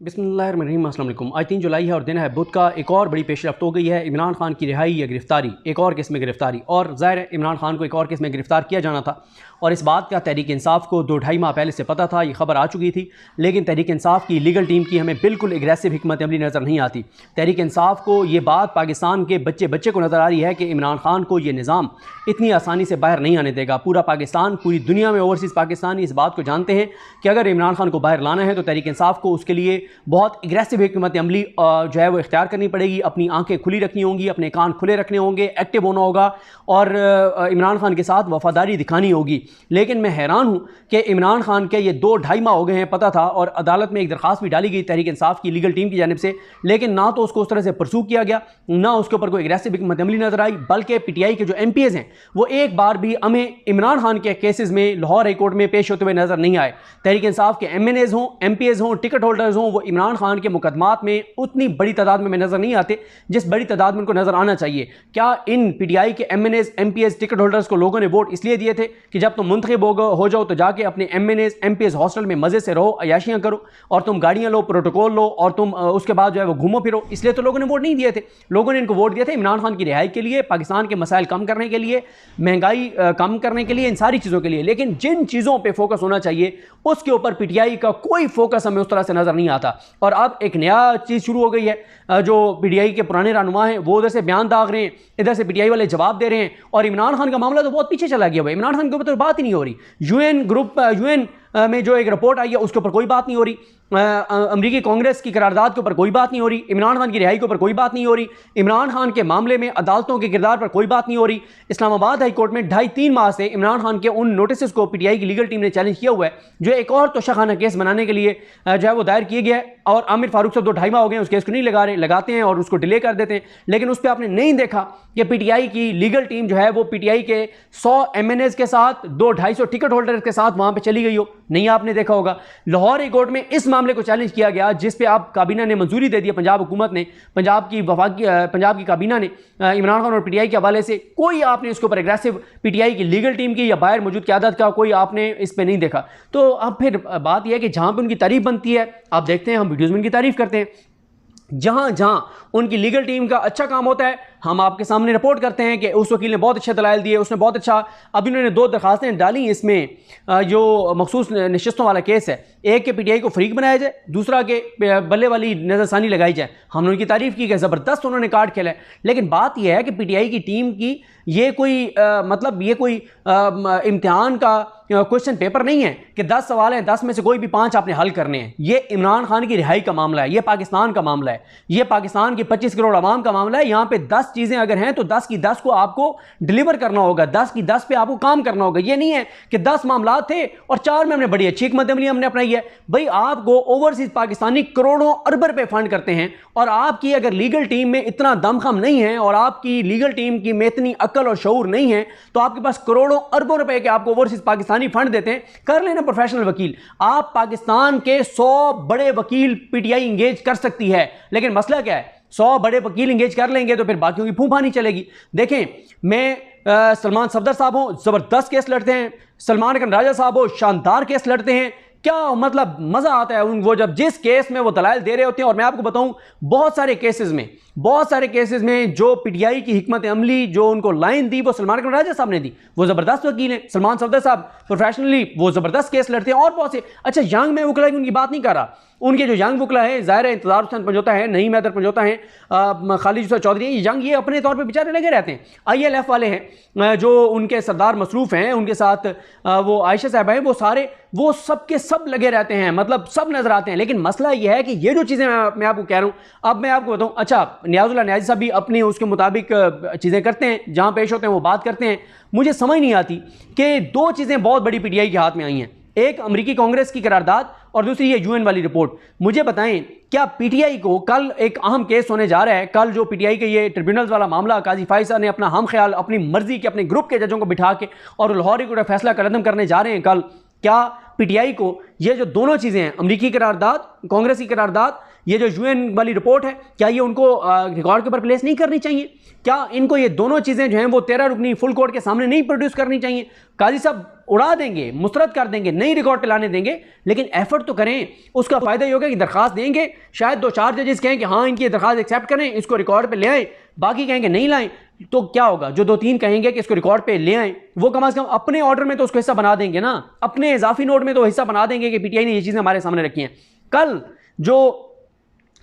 बिस्मिल्लाहिर्रहमानिर्रहीम। अस्सलाम वालेकुम। आज 3 जुलाई है और दिन है बुध का। एक और बड़ी पेशरफ्त हो गई है, इमरान खान की रिहाई या गिरफ्तारी, एक और केस में गिरफ्तारी। और ज़ाहिर है इमरान खान को एक और केस में गिरफ्तार किया जाना था और इस बात का तहरीक इंसाफ को 2-2.5 माह पहले से पता था, ये खबर आ चुकी थी। लेकिन तहरीक इंसाफ की लीगल टीम की हमें बिल्कुल एग्रेसिव हिकमत अमली नज़र नहीं आती। तहरीक इंसाफ को ये बात पाकिस्तान के बच्चे को नज़र आ रही है कि इमरान खान को ये निज़ाम इतनी आसानी से बाहर नहीं आने देगा। पूरा पाकिस्तान, पूरी दुनिया में ओवरसीज़ पाकिस्तानी इस बात को जानते हैं कि अगर इमरान खान को बाहर लाना है तो तहरीक इंसाफ को उसके लिए बहुत एग्रेसिव हिकमत अमली जो है वो इख्तियार करनी पड़ेगी। अपनी आंखें खुली रखनी होंगी, अपने कान खुले रखने होंगे, एक्टिव होना होगा और इमरान खान के साथ वफादारी दिखानी होगी। लेकिन मैं हैरान हूँ कि इमरान खान के ये 2-2.5 माह हो गए हैं, पता था, और अदालत में एक दरख्वास्त भी डाली गई तहरीक इंसाफ की लीगल टीम की जानिब से, लेकिन ना तो उसको उस तरह से परसू किया गया, ना उसके ऊपर कोई एग्रेसिव हिकमत अमली नजर आई। बल्कि PTI के जो MPs हैं वो एक बार भी हमें इमरान खान के केसेस में लाहौर हाई कोर्ट में पेश होते हुए नजर नहीं आए। तहरीक इंसाफ के MNAs हों, MPs हों, टिकट होल्डर्स हों, वो इमरान खान के मुकदमात में उतनी बड़ी तादाद में नजर नहीं आते जिस बड़ी तादाद में उनको नजर आना चाहिए। क्या इन PTI के MNAs, MPs, टिकट होल्डर्स को लोगों ने वोट इसलिए दिए थे कि जब तुम मुंतखब हो जाओ तो जाके अपने MNAs, MPs हॉस्टल में मजे से रहो, अयाशियां करो और तुम गाड़ियां लो, प्रोटोकॉल लो और तुम उसके बाद जो है वो घूमो फिरो? इसलिए तो लोगों ने वोट नहीं दिए थे। लोगों ने इनको वोट दिए थे इमरान खान की रिहाई के लिए, पाकिस्तान के मसाइल कम करने के लिए, महंगाई कम करने के लिए, इन सारी चीज़ों के लिए। लेकिन जिन चीज़ों पर फोकस होना चाहिए उसके ऊपर PTI का कोई फोकस हमें उस तरह से नजर नहीं आता। और अब एक नया चीज़ शुरू हो गई है, जो PTI के पुराने रहनुमा हैं वो उधर से बयान दाग रहे हैं, इधर से PTI वाले जवाब दे रहे हैं, और इमरान खान का मामला तो बहुत पीछे चला गया हुआ है। इमरान खान के ऊपर तो बात ही नहीं हो रही। UN में जो एक रिपोर्ट आई है उसके ऊपर कोई बात नहीं हो रही। अमरीकी कांग्रेस की करारदाद के ऊपर कोई बात नहीं हो रही। इमरान खान की रिहाई के ऊपर कोई बात नहीं हो रही। इमरान खान के मामले में अदालतों के किरदार पर कोई बात नहीं हो रही। इस्लामाबाद हाई कोर्ट में 2.5-3 माह से इमरान खान के उन नोटिस को PTI की लीगल टीम ने चैलेंज किया हुआ है, जो एक और तोशाखाना केस बनाने के लिए जो है वो दायर किए गया है। और आमिर फारूक साहब 2-2.5 माह हो गए उस केस को नहीं लगाते हैं और उसको डिले कर देते हैं। लेकिन उस पर आपने नहीं देखा कि PTI की लीगल टीम जो है वो PTI के 100 MNAs के साथ 200-250 टिकट होल्डर्स के साथ वहां पे चली गई हो, नहीं आपने देखा होगा। लाहौर हाई कोर्ट में इस मामले को चैलेंज किया गया जिस पे आप काबीना ने मंजूरी दे दी, पंजाब हुकूमत ने, पंजाब की काबीना ने इमरान खान और PTI के हवाले से कोई आपने इसके ऊपर एग्रेसिव PTI की लीगल टीम की या बाहर मौजूद क़यादत का कोई आपने इस पे नहीं देखा। तो अब फिर बात यह है कि जहां पे उनकी तारीफ बनती है, आप देखते हैं हम वीडियोज़ में उनकी तारीफ करते हैं, जहां उनकी लीगल टीम का अच्छा काम होता है हम आपके सामने रिपोर्ट करते हैं कि उस वकील ने बहुत अच्छे दलाइल दिए, उसने बहुत अच्छा। अभी उन्होंने 2 दरखास्तें डाली इसमें, जो मखसूस नशिस्तों वाला केस है, एक के PTI को फरीक बनाया जाए, दूसरा के बल्ले वाली नज़रसानी लगाई जाए। हमने उनकी तारीफ की कि ज़बरदस्त उन्होंने कार्ड खेला है। लेकिन बात यह है कि PTI की टीम की ये कोई ये कोई इम्तिहान का क्वेश्चन पेपर नहीं है कि 10 सवाल हैं, 10 में से कोई भी 5 आपने हल करने हैं। ये इमरान खान की रिहाई का मामला है, ये पाकिस्तान का मामला है, ये पाकिस्तान की 25 करोड़ आवाम का मामला है। यहाँ पे 10 चीज़ें अगर हैं तो 10 की 10 को आपको डिलीवर करना होगा, 10 की 10 पे आपको काम करना होगा। ये नहीं है कि 10 मामला थे और 4 में हमने बड़ी अच्छी हिकमत अमली हमने अपनाई है। भाई आपको ओवरसीज पाकिस्तानी करोड़ों अरब रुपए फंड करते हैं और आपकी अगर लीगल टीम में इतना दमखम नहीं है और आपकी लीगल टीम की में इतनी अक्ल और शऊर नहीं है तो आपके पास करोड़ों अरबों रुपए के आपको ओवरसीज पाकिस्तानी फंड देते हैं। कर लेना प्रोफेशनल वकील, आप पाकिस्तान के 100 बड़े वकील PTI इंगेज कर सकती है। लेकिन मसला क्या है, 100 बड़े वकील इंगेज कर लेंगे तो फिर बाकियों की फूफा नहीं चलेगी। देखें, मैं सलमान सफदर साहब हो, जबरदस्त केस लड़ते हैं, सलमान खान राजा साहब हो, शानदार केस लड़ते हैं, क्या मतलब मजा आता है वो जब जिस केस में वो दलाइल दे रहे होते हैं। और मैं आपको बताऊं बहुत सारे केसेस में जो PTI की हिकमत अमली जो उनको लाइन दी वो सलमान खान राजा साहब ने दी। वो जबरदस्त वकील हैं, सलमान सफदर साहब प्रोफेशनली वो जबरदस्त केस लड़ते हैं। और बहुत से अच्छा यंग में वकला की उनकी बात नहीं कर रहा, उनके जो यंग वकला है, ज़ाहिर है इंतजार हुसैन पंजोता है, नईम मैदर पंजोता है, खालिद यूसुफ चौधरी है, ये यंग ये अपने तौर पे बेचारे लगे रहते हैं। ILF वाले हैं जो उनके सरदार मसरूफ हैं, उनके साथ वो आयशा साहब हैं, वो सारे वो सब के सब लगे रहते हैं, मतलब सब नजर आते हैं। लेकिन मसला ये है कि ये जो चीज़ें मैं आपको कह रहा हूँ, अब मैं आपको बताऊँ, अच्छा नियाजुल्लाह नियाज़ी साहब भी अपने उसके मुताबिक चीज़ें करते हैं, जहाँ पेश होते हैं वो बात करते हैं। मुझे समझ नहीं आती कि 2 चीज़ें बहुत बड़ी PTI के हाथ में आई हैं, एक अमरीकी कांग्रेस की करारदाद और दूसरी ये UN वाली रिपोर्ट। मुझे बताएं, क्या PTI को कल एक अहम केस होने जा रहा है, कल जो PTI के ये ट्रिब्यूनल्स वाला मामला, काजी फाइसा ने अपना हम ख्याल अपनी मर्जी के अपने ग्रुप के जजों को बिठा के और लाहौर कोर्ट फैसला कदम करने जा रहे हैं कल, क्या पीटीआई को ये जो दोनों चीज़ें हैं, अमरीकी करारदाद, कांग्रेस की करारदाद, ये जो यूएन वाली रिपोर्ट है, क्या ये उनको रिकॉर्ड के ऊपर प्लेस नहीं करनी चाहिए? क्या इनको ये दोनों चीज़ें जो हैं वो 13 रुकनी फुल कोर्ट के सामने नहीं प्रोड्यूस करनी चाहिए? काजी साहब उड़ा देंगे, मुस्तरद कर देंगे, नहीं रिकॉर्ड पे लाने देंगे, लेकिन एफर्ट तो करें। उसका फ़ायदा ये होगा कि दरखास्त देंगे, शायद 2-4 जजेस कहें कि हाँ इनकी दरखास्त एक्सेप्ट करें, इसको रिकॉर्ड पे ले आएँ, बाकी कहेंगे नहीं लाएं, तो क्या होगा? जो 2-3 कहेंगे कि इसको रिकॉर्ड पे ले आएं, वो कम से कम अपने ऑर्डर में तो उसको हिस्सा बना देंगे ना, अपने इजाफी नोट में तो हिस्सा बना देंगे कि पीटीआई ने ये चीज़ें हमारे सामने रखी हैं। कल जो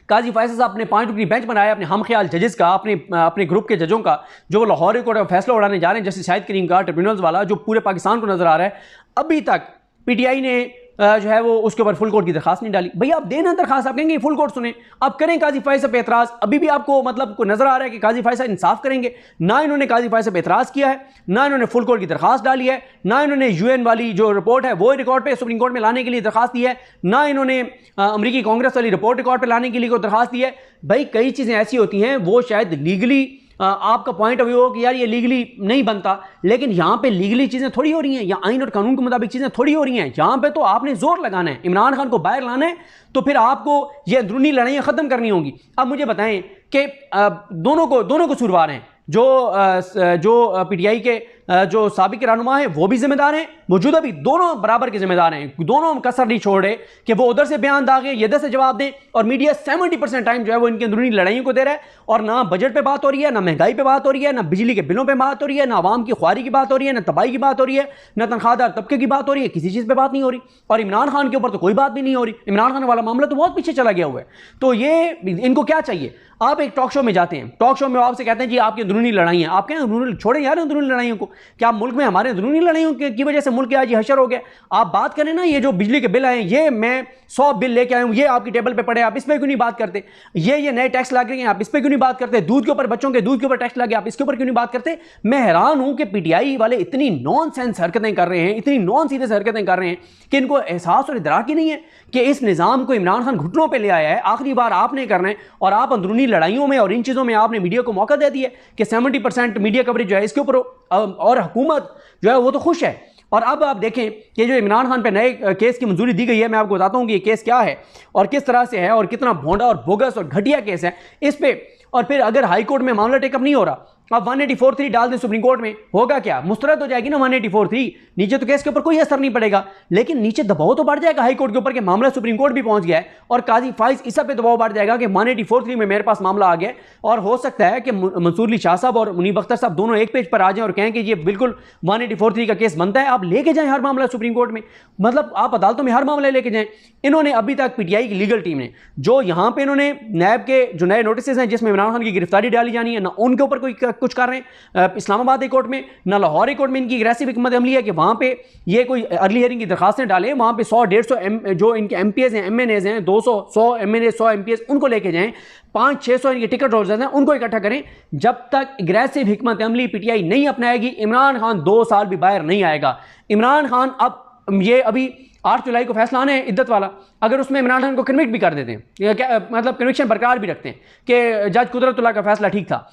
काजी फैसल साहब ने 5 रुकनी बेंच बनाया अपने हम ख्याल जजेस का, अपने ग्रुप के जजों का, जो लाहौर कोर्ट में फैसला उड़ाने जा रहे हैं जस्टिस शाहिद करीम का, ट्रिब्यूनल्स वाला, जो पूरे पाकिस्तान को नजर आ रहा है, अभी तक पीटीआई ने जो है वो उसके ऊपर फुल कोर्ट की दरखास्त नहीं डाली। भैया आप देना दरखास्त, आप कहेंगे फुल कोर्ट सुने, आप करें काजी फैसल पे एतराज़, अभी भी आपको मतलब को नजर आ रहा है कि काजी फैसल इंसाफ करेंगे? ना इन्होंने काजी फैसल पे एतराज़ किया है, ना इन्होंने फुल कोर्ट की दरखास्त डाली है, ना इन्होंने यूएन वाली जो रिपोर्ट है वो रिकॉर्ड पे सुप्रीम कोर्ट में लाने के लिए दरखास्त दी है, ना इन्होंने अमरीकी कांग्रेस वाली रिपोर्ट रिकॉर्ड पे लाने के लिए कोई दरखास्त दी है। भाई कई चीज़ें ऐसी होती हैं वो शायद लीगली आपका पॉइंट ऑफ व्यू हो कि यार ये लीगली नहीं बनता, लेकिन यहाँ पे लीगली चीज़ें थोड़ी हो रही हैं, या आइन और कानून के मुताबिक चीज़ें थोड़ी हो रही हैं। यहाँ पे तो आपने जोर लगाना है, इमरान खान को बाहर लाना है, तो फिर आपको ये अंदरूनी लड़ाइयाँ ख़त्म करनी होंगी। अब मुझे बताएं कि दोनों कसूरवार हैं, जो पीटीआई के जो साबिक रहनुमा है वो भी जिम्मेदार हैं, मौजूदा भी, दोनों बराबर के जिम्मेदार हैं, दोनों कसर नहीं छोड़ रहे कि वो उधर से बयान दागे, ये इधर से जवाब दें, और मीडिया 70% टाइम जो है वो इनकी अंदरूनी लड़ाइयों को दे रहा है। और ना बजट पे बात हो रही है, ना महंगाई पे बात हो रही है, ना बिजली के बिलों पे बात हो रही है, ना आवाम की ख्वारी की बात हो रही है, ना तबाही की बात हो रही है, ना तनख्वाहदार तबके की बात हो रही है, किसी चीज़ पर बात नहीं हो रही। और इमरान खान के ऊपर तो कोई बात भी नहीं हो रही, इमरान खान वाला मामला तो बहुत पीछे चला गया हुआ है। तो ये इनको क्या चाहिए? आप एक टॉक शो में जाते हैं, टॉक शो में आपसे कहते हैं जी आपकी अंदरूनी लड़ाई है, आप कहें अंदरूनी छोड़ें यार अंदरूनी लड़ाइयों को, क्या मुल्क में हमारे अंदरूनी लड़ाइयों की वजह से मुल्क आज हशर हो गया? आप बात करें ना, ये जो बिजली के बिल आए, ये मैं 100 बिल लेके आया हूं, ये आपकी टेबल पे पड़े, आप इस पर क्यों नहीं बात करते? ये नए टैक्स लग रहे हैं, आप इस पर क्यों नहीं बात करते? दूध के ऊपर, बच्चों के दूध के ऊपर टैक्स लगे, आप इसके ऊपर क्यों नहीं बात करते? मैं हैरान हूं कि पीटीआई वाले इतनी नॉन सेंस हरकतें कर रहे हैं, इतनी नॉन सीरियस हरकतें कर रहे हैं कि इनको एहसास और इदराक ही नहीं है कि इस निज़ाम को इमरान खान घुटनों पर ले आया है, आखिरी बार आपने करना है, और आप अंदरूनी लड़ाइयों में और इन चीज़ों में आपने मीडिया को मौका दे दिया कि 70% मीडिया कवरेज जो है इसके ऊपर, और हुकूमत जो है वो तो खुश है। और अब आप देखें कि जो इमरान खान पे नए केस की मंजूरी दी गई है, मैं आपको बताता हूं कि ये केस क्या है और किस तरह से है और कितना भोंडा और बोगस और घटिया केस है इस पे। और फिर अगर हाई कोर्ट में मामला टेकअप नहीं हो रहा, अब 184(3) डाल दें सुप्रीम कोर्ट में, होगा क्या? मुस्तरद हो जाएगी ना 184(3), नीचे तो केस के ऊपर कोई असर नहीं पड़ेगा, लेकिन नीचे दबाव तो बढ़ जाएगा हाई कोर्ट के ऊपर कि मामला सुप्रीम कोर्ट भी पहुंच गया है, और काजी फाइज इस पे दबाव बढ़ जाएगा कि 184(3) में मेरे पास मामला आ गया। और हो सकता है कि मंसूर अली शाह साहब और मुनीब अख्तर साहब दोनों एक पेज पर आ जाएं और कहें कि ये बिल्कुल 184(3) का केस बनता है, आप लेके जाएं हर मामला सुप्रीम कोर्ट में, मतलब आप अदालतों में हर मामला लेके जाएं। इन्होंने अभी तक पीटीआई की लीगल टीम ने जो यहाँ पे इन्होंने नैब के जो नए नोटिस हैं जिसमें इमरान खान की गिरफ्तारी डाली जानी है, ना उनके ऊपर कोई कुछ कर रहे हैं इस्लामाबाद कोर्ट में, ना लाहौर कोर्ट में इनकी एग्रेसिव हिकमत अमली है कि वहाँ पे ये कोई अर्ली हियरिंग की दरखास्तें डालें, वहाँ पे 100-150 जो इनके एमपीएस हैं, एमएनएज हैं, 200-100 एमएनए 100 एमपीएस उनको लेके जाएं, 500-600 इनके टिकट होल्डर्स हैं उनको इकट्ठा करें। जब तक एग्रेसिव हिकमत अमली पीटीआई नहीं अपनाएगी, इमरान खान 2 साल भी बाहर नहीं आएगा। इमरान खान अब ये अभी 8 जुलाई को फैसला आना है इद्दत वाला, अगर उसमें इमरान खान को कन्विक्ट भी कर देते हैं, क्या मतलब कन्विक्शन बरकरार भी रखते हैं कि जज कुदरतुल्लाह का फैसला ठीक था,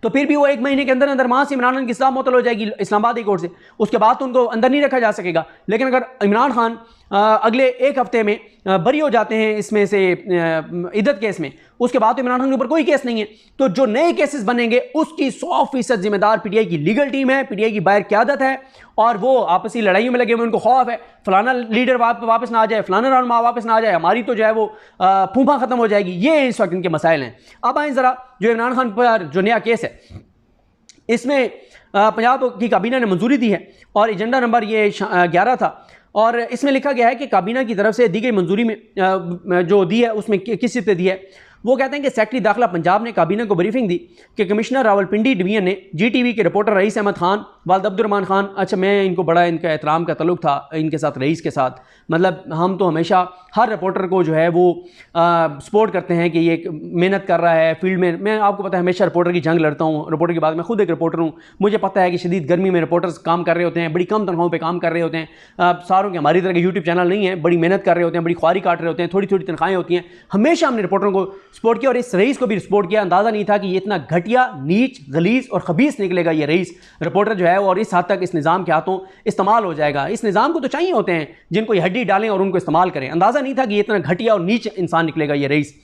तो फिर भी वो 1 महीने के अंदर अंदर वहाँ से इमरान खान की इस्लाम मुअत्तल हो जाएगी इस्लामाबाद कोर्ट से, उसके बाद तो उनको अंदर नहीं रखा जा सकेगा। लेकिन अगर इमरान खान अगले 1 हफ्ते में बरी हो जाते हैं इसमें से इद्दत केस में, उसके बाद तो इमरान खान के ऊपर कोई केस नहीं है, तो जो नए केसेस बनेंगे उसकी 100% जिम्मेदार पीटीआई की लीगल टीम है, पीटीआई की बाहर क़यादत है, और वो आपसी लड़ाइयों में लगे हुए, उनको खौफ है फलाना लीडर वापस ना आ जाए, फलाना रहनुमा वापस ना आ जाए, हमारी तो जो है वो फूफा खत्म हो जाएगी। ये इस वक्त इनके मसाइल हैं। अब आए ज़रा जो इमरान खान पर जो नया केस है, इसमें पंजाब की काबीना ने मंजूरी दी है और एजेंडा नंबर ये 11 था, और इसमें लिखा गया है कि काबीना की तरफ से दी गई मंजूरी में जो दी है उसमें किस चीज़ पे दी है। वो कहते हैं कि सेक्रेटरी दाखिला पंजाब ने काबीना को ब्रीफिंग दी कि कमिश्नर रावलपिंडी डिवीजन ने जीटीवी के रिपोर्टर रईस अहमद खान, वालिद अब्दुर्रहमान खान, अच्छा मैं इनको बड़ा इनका एहतराम का तल्लुक़ था इनके साथ, रईस के साथ, मतलब हम तो हमेशा हर रिपोर्टर को जो है वो सपोर्ट करते हैं कि ये मेहनत कर रहा है फील्ड में। मैं आपको पता है हमेशा रिपोर्टर की जंग लड़ता हूँ, रिपोर्टर की बात, मैं खुद एक रिपोर्टर हूँ, मुझे पता है कि शदीद गर्मी में रिपोर्टर्स काम कर रहे होते हैं, बड़ी कम तनख्वाहों पर काम कर रहे होते हैं, सारों के हमारी तरह के यूट्यूब चैनल नहीं है, बड़ी मेहनत कर रहे होते हैं, बड़ी ख्वारी काट रहे होते हैं, थोड़ी थोड़ी तनख्वाहें होती हैं। हमेशा हमने रिपोर्टरों को सपोर्ट किया और इस रईस को भी सपोर्ट किया। अंदाज़ा नहीं था कि ये इतना घटिया, नीच, गलीज और खबीस निकलेगा ये रईस रिपोर्टर जो है, और इस हद तक इस निज़ाम के हाथों इस्तेमाल हो जाएगा। इस निज़ाम को तो चाहिए होते हैं जिनको ये हड्डी डालें और उनको इस्तेमाल करें। अंदाज़ा नहीं था कि ये इतना घटिया और नीच इंसान निकलेगा ये रईस।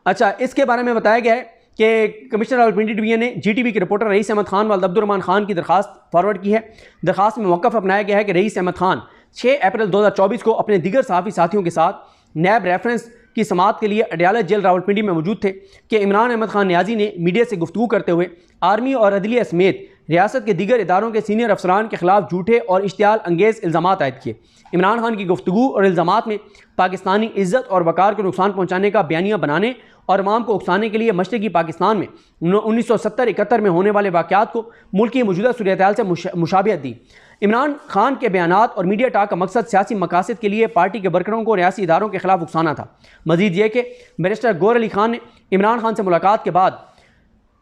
अच्छा, इसके बारे में बताया गया है कि कमिश्नर ऑफ प्रिंट मीडिया ने जीटीवी के रिपोर्टर रईस अहमद खान व अब्दुर्रहमान खान की दरखास्त फॉरवर्ड की है। दरखास्त में मौक़िफ़ अपनाया गया है कि रईस अहमद खान 6 अप्रैल 2024 को अपने दीगर सहाफ़ी साथियों के साथ नैब रेफरेंस की समाअत के लिए अडयाला जेल रावलपिंडी में मौजूद थे कि इमरान अहमद खान नियाजी ने मीडिया से गुफ्तगू करते हुए आर्मी और अदलिया समेत रियासत के दीगर इदारों के सीनियर अफसरान के खिलाफ झूठे और इश्तियाल अंगेज़ इल्ज़ामात आयद किए। इमरान खान की गुफ्तगू और इल्ज़ामात में पाकिस्तानी इज़्ज़त और वक़ार को नुकसान पहुँचाने का बयानिया बनाने और अवाम को उकसाने के लिए मशरक़ी पाकिस्तान में 1970-71 में होने वाले वाक़यात को मुल्क की मौजूदा सूरत-ए-हाल से मुशाबियत दी। इमरान खान के बयानात और मीडिया टॉक का मकसद सियासी मकासद के लिए पार्टी के वर्करों को रियासी इदारों के खिलाफ उकसाना था। मजीद ये कि बैरिस्टर गौहर अली खान ने इमरान खान से मुलाकात के बाद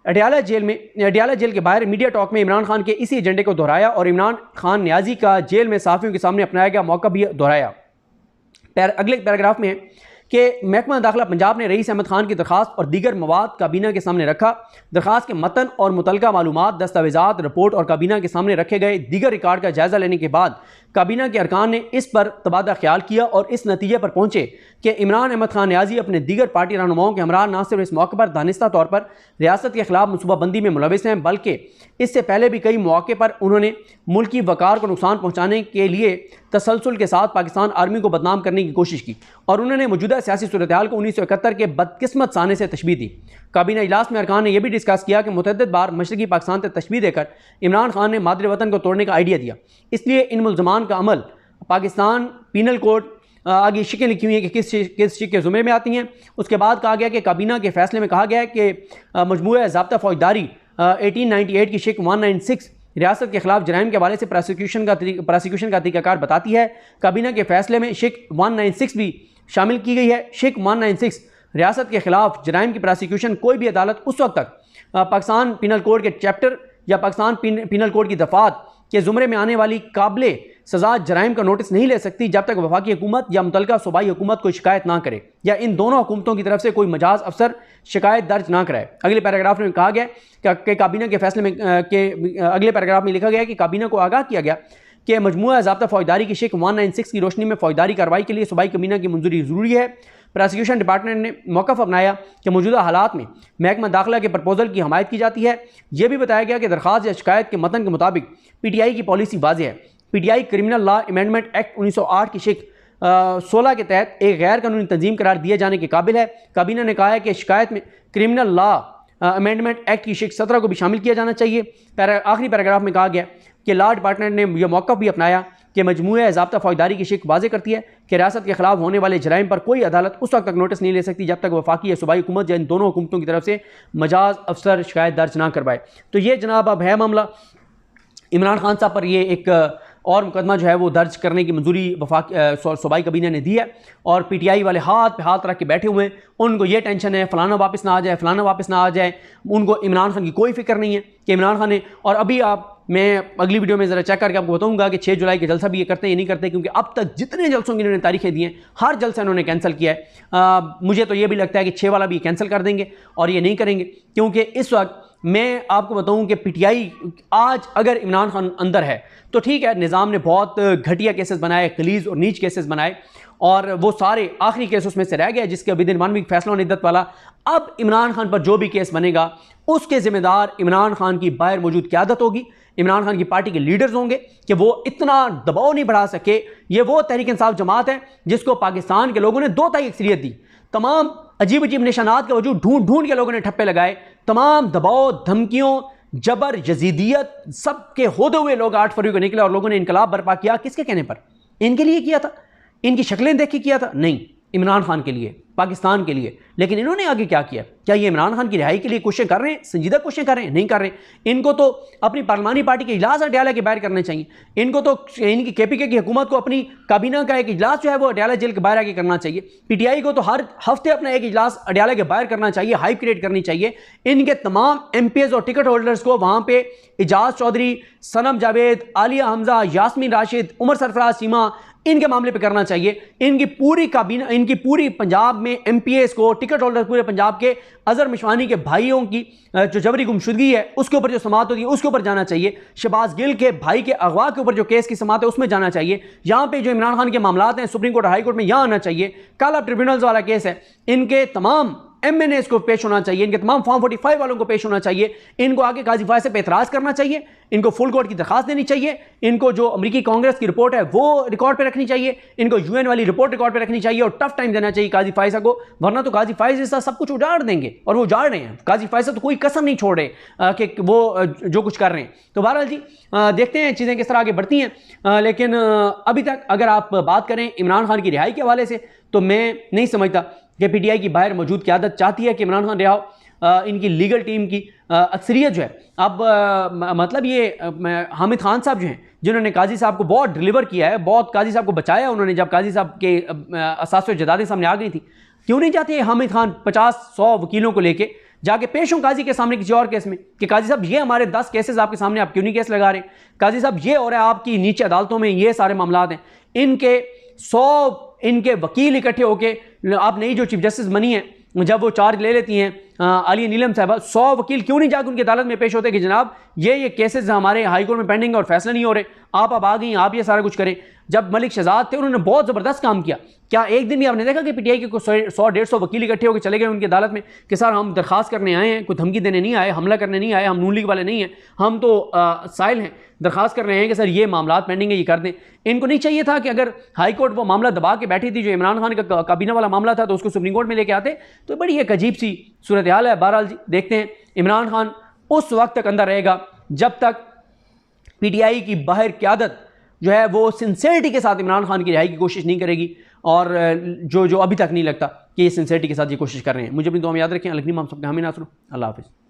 अडयाला जेल के बाहर मीडिया टॉक में इमरान खान के इसी एजेंडे को दोहराया और इमरान खान नियाजी का जेल में सहाफ़ियों के सामने अपनाया गया मौका भी दोहराया। अगले पैराग्राफ में कि महकमा दाखिला पंजाब ने रईस अहमद खान की दरखास्त और दीगर मवाद काबीना के सामने रखा। दरखास्त के मतन और मुतलका मालूमात, दस्तावेज़ात, रिपोर्ट और काबीना के सामने रखे गए दीगर रिकॉर्ड का जायज़ा लेने के बाद काबीना के अरकान ने इस पर तबादला ख्याल किया और इस नतीजे पर पहुँचे कि इमरान अहमद खान नियाजी अपने दीगर पार्टी रहनुमाओं के हमरा न सिर्फ इस मौके पर दानिस्ता तौर पर रियासत के खिलाफ मनसूबाबंदी में मुलविस हैं, बल्कि इससे पहले भी कई मौके पर उन्होंने मुल्की वक़ार को नुकसान पहुँचाने के लिए तसलसल के साथ पाकिस्तान आर्मी को बदनाम करने की कोशिश की और उन्होंने मौजूदा सियासी सूरत-ए-हाल को 1971 के बदकिस्मत साने से तशबीह दी। काबीना इजलास में अरकान ने यह भी डिस्कस किया कि मुतअद्दिद बार मशरक़ी पाकिस्तान से तशबीह देकर इमरान खान ने मादर वतन को तोड़ने का आइडिया दिया, इसलिए इन मुल्ज़मान का अमल पाकिस्तान पीनल कोड आगे शिकें लिखी हुई हैं कि किस शिक के ज़ुमरे में आती हैं। उसके बाद कहा गया कि काबीना के फैसले में कहा गया है कि मजमूआ ज़ाब्ता फ़ौजदारी 1898 की शिक 196 रियासत के खिलाफ जराइम के हवाले से प्रोसिक्यूशन का तरीक़ाकार बताती है। काबीना के फैसले में शिक 196 भी शामिल की गई है। शिक 196 रियासत के खिलाफ जराइम की प्रोसिक्यूशन कोई भी अदालत उस वक्त तक पाकिस्तान पीनल कोड के चैप्टर या पाकिस्तान पीनल कोड की दफ़ात के ज़ुमरे में आने वाली काबिले सज़ा जराइम का नोटिस नहीं ले सकती जब तक वफाकी हुकूमत या मुतलका सूबाई हुकूमत कोई शिकायत ना करे या इन दोनों हुकूमतों की तरफ से कोई मजाज अफसर शिकायत दर्ज ना कराए। अगले पैराग्राफ में कहा गया कि काबीना के फैसले में अगले पैराग्राफ में लिखा गया कि काबीना को आगाह किया गया कि मजमूआ ज़ाब्ता फ़ौजदारी की शिक 196 की रोशनी में फ़ौजदारी कार्रवाई के लिए सूबाई काबीना की मंजूरी ज़रूरी है। प्रोसिक्यूशन डिपार्टमेंट ने मौक़िफ़ अपनाया कि मौजूदा हालात में महकमा दाखिला के प्रपोजल की हमायत की जाती है। यह भी बताया गया कि दरख्वास्त या शिकायत के मतन के मुताबिक PTI की पॉलिसी वाज़ेह है। PTI criminal law amendment act 1908 की शिक 16 के तहत एक गैर कानूनी तंजीम करार दिए जाने के काबिल है। काबीना ने कहा है कि शिकायत में क्रिमिनल लॉ अमेंडमेंट एक्ट की शिक 17 को भी शामिल किया जाना चाहिए। आखिरी पैराग्राफ में कहा गया कि लॉ डिपार्टमेंट ने यह मौक़िफ़ भी अपनाया कि मजमूआ ज़ाब्ता फ़ौजदारी की शिक वाज़ेह करती है कि रियासत के खिलाफ होने वाले जराइम पर कोई अदालत उस वक्त तक नोटिस नहीं ले सकती जब तक वफाकी या सूबाई हुकूमत या इन दोनों हुकूमतों की तरफ से मजाज अफसर शिकायत दर्ज ना करवाए। तो ये जनाब अब है मामला। इमरान खान साहब पर ये एक और मुकदमा जो है वो दर्ज करने की मंजूरी सूबाई काबीना ने दी है और PTI वाले हाथ पे हाथ रख के बैठे हुए हैं। उनको ये टेंशन है फ़लाना वापस ना आ जाए, फ़लाना वापस ना आ जाए। उनको इमरान खान की कोई फ़िक्र नहीं है कि इमरान खान ने, और अभी मैं अगली वीडियो में ज़रा चेक करके आपको बताऊंगा कि 6 जुलाई के जलसा भी ये करते हैं, ये नहीं करते, क्योंकि अब तक जितने जलसों की इन्होंने तारीखें दी हैं हर जलसा इन्होंने कैंसिल किया है। मुझे तो ये भी लगता है कि 6 वाला भी कैंसिल कर देंगे और ये नहीं करेंगे, क्योंकि इस वक्त मैं आपको बताऊं कि PTI आज अगर इमरान खान अंदर है तो ठीक है, निज़ाम ने बहुत घटिया केसेस बनाए, गलीज और नीच केसेस बनाए और वो सारे आखिरी केस उसमें से रह गए जिसके विदिन 1 वीक फैसला इद्दत वाला। अब इमरान खान पर जो भी केस बनेगा उसके ज़िम्मेदार इमरान खान की बाहर मौजूद क़यादत होगी, इमरान खान की पार्टी के लीडर्स होंगे कि वो इतना दबाव नहीं बढ़ा सके। ये वो तहरीक इंसाफ जमात है जिसको पाकिस्तान के लोगों ने 2/3 अक्सरियत दी। तमाम अजीब अजीब निशानात के वजूद ढूंढ के लोगों ने ठप्पे लगाए। तमाम दबाव, धमकियों, जबर, यजीदियत सब के होते हुए लोग 8 फरवरी को निकले और लोगों ने इनकलाब बर्पा किया। किसके कहने पर? इनके लिए किया था? इनकी शक्लें देख के किया था? नहीं, इमरान खान के लिए, पाकिस्तान के लिए। लेकिन इन्होंने आगे क्या किया? क्या ये इमरान खान की रिहाई के लिए कोशिश कर रहे हैं? संजीदा कोशिश कर रहे हैं? नहीं कर रहे। इनको तो अपनी पार्लिमानी पार्टी के इजलास अडयाला के बाहर करने चाहिए। इनको तो इनकी KPK की हुकूमत को अपनी काबीना का एक इजलास जो है वो अडयाला जेल के बाहर आके करना चाहिए। PTI को तो हर हफ्ते अपना एक इजलास अडयाला के बाहर करना चाहिए, हाइप क्रिएट करनी चाहिए। इनके तमाम MPs और टिकट होल्डर्स को वहाँ पे इजाज चौधरी, सनम जावेद, आलिया हमजा, यास्मीन राशिद, उमर सरफराज चीमा, इनके मामले पे करना चाहिए। इनकी पूरी काबीना, इनकी पूरी पंजाब में MPAs को, टिकट होल्डर पूरे पंजाब के, अजहर मिशवानी के भाइयों की जो जबरी गुमशुदगी है उसके ऊपर जो समाअत होती है उसके ऊपर जाना चाहिए। शहबाज गिल के भाई के अगवा के ऊपर जो केस की समाअत है उसमें जाना चाहिए। यहाँ पे जो इमरान खान के मामलात हैं सुप्रीम कोर्ट और हाई कोर्ट में यहाँ आना चाहिए। काला ट्रिब्यूनल्स वाला केस है, इनके तमाम MNAs को पेश होना चाहिए, इनके तमाम फॉर्म 45 वालों को पेश होना चाहिए। इनको आगे काजी फैसल पे एतराज़ करना चाहिए, इनको फुल कोर्ट की दरखास्त देनी चाहिए, इनको जो अमेरिकी कांग्रेस की रिपोर्ट है वो रिकॉर्ड पे रखनी चाहिए, इनको UN वाली रिपोर्ट रिकॉर्ड पे रखनी चाहिए और टफ टाइम देना चाहिए काजी फैसल को, वरना तो काजी फैसल जैसा सब कुछ उजाड़ देंगे और वो उजाड़ रहे हैं। काजी फैसल तो कोई कसर नहीं छोड़ रहे कि वो जो कुछ कर रहे हैं। तो बहरहाल जी देखते हैं चीज़ें किस तरह आगे बढ़ती हैं, लेकिन अभी तक अगर आप बात करें इमरान खान की रिहाई के हवाले से तो मैं नहीं समझता कि PTI की बाहर मौजूद क़यादत चाहती है कि इमरान खान रिहा हो। इनकी लीगल टीम की अक्सरियत जो है अब मतलब ये हामिद खान साहब जो हैं जिन्होंने काजी साहब को बहुत डिलीवर किया है, बहुत काजी साहब को बचाया उन्होंने, जब काजी साहब के असास जदादें सामने आ गई थी, क्यों नहीं चाहते हामिद खान 50-100 वकीलों को लेके जाके पेश हों काजी के सामने किसी और केस में कि काजी साहब ये हमारे 10 केसेस आपके सामने, आप क्यों नहीं केस लगा रहे, काजी साहब ये हो रहा है आपकी नीचे अदालतों में, ये सारे मामलात हैं। इनके 100 इनके वकील इकट्ठे होके, आप नई जो चीफ जस्टिस बनी है जब वो चार्ज ले लेती हैं आलिया नीलम साहबा, 100 वकील क्यों नहीं जाकर उनकी अदालत में पेश होते कि जनाब ये केसेस हमारे हाई कोर्ट में पेंडिंग और फैसला नहीं हो रहे, आप अब आ गई, आप ये सारा कुछ करें। जब मलिक शहजाद थे उन्होंने बहुत ज़बरदस्त काम किया। क्या एक दिन भी आपने देखा कि PTI के 100-150 वकील इकट्ठे होकर चले गए उनकी अदालत में कि सर हम दरख्वास्त करने आए हैं, कोई धमकी देने नहीं आए, हमला करने नहीं आए, हम नून लीग वाले नहीं हैं, हम तो साइल हैं, दरख्वास्त कर रहे हैं कि सर ये मामला पेंडिंग है, ये कर दें। इनको नहीं चाहिए था कि अगर हाई कोर्ट वो मामला दबा के बैठी थी, जो इमरान खान का काबीना वाला मामला था, तो उसको सुप्रीम कोर्ट में लेके आते। तो बड़ी एक अजीब सी सूरत हाल है। बहरहाल जी देखते हैं, इमरान खान उस वक्त तक अंदर रहेगा जब तक PTI की बाहर क़यादत जो है वो सिंसेरिटी के साथ इमरान खान की रिहाई की कोशिश नहीं करेगी, और जो अभी तक नहीं लगता कि ये सिंसेरिटी के साथ ये कोशिश कर रहे हैं। मुझे अपनी दुआ में याद रखें। अलगनी हम सबके हामी नासर। अल्लाह हाफ़िज़।